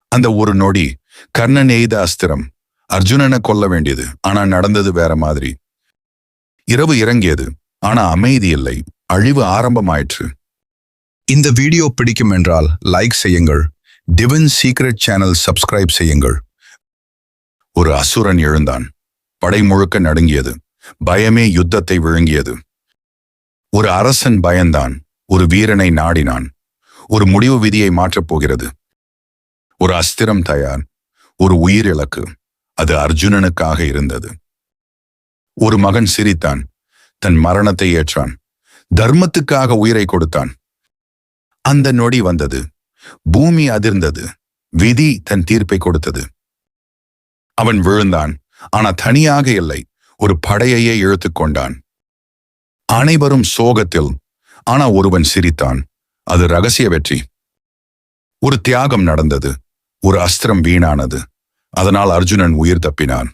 அந்த ஒரு நொடி கர்ணன் எய்த அஸ்திரம் அர்ஜுனனை கொல்ல வேண்டியது, ஆனா நடந்தது வேற மாதிரி. இரவு இறங்கியது, ஆனா அமைதி இல்லை. அழிவு ஆரம்பமாயிற்று. இந்த வீடியோ பிடிக்கும் என்றால் லைக் செய்யுங்கள். டிவைன் சீக்ரெட் சேனல் சப்ஸ்கிரைப் செய்யுங்கள். ஒரு அசுரன் எழுந்தான். படை முழுக்க நடுங்கியது. பயமே யுத்தத்தை விழுங்கியது. ஒரு அரசன் பயந்தான். ஒரு வீரனை நாடினான். ஒரு முடிவு விதியை மாற்றப் போகிறது. ஒரு அஸ்திரம் தயார். ஒரு உயிர் இலக்கு. அது அர்ஜுனனுக்காக இருந்தது. ஒரு மகன் சிரித்தான். தன் மரணத்தை ஏற்றான். தர்மத்துக்காக உயிரை கொடுத்தான். அந்த நொடி வந்தது. பூமி அதிர்ந்தது. விதி தன் தீர்ப்பை கொடுத்தது. அவன் விழுந்தான். ஆனா தனியாக இல்லை. ஒரு படையையே இழுத்துக் கொண்டான். அனைவரும் சோகத்தில். ஆனா ஒருவன் சிரித்தான். அது ரகசிய வெற்றி. ஒரு தியாகம் நடந்தது. ஒரு அஸ்திரம் வீணானது. அதனால் அர்ஜுனன் உயிர் தப்பினான்.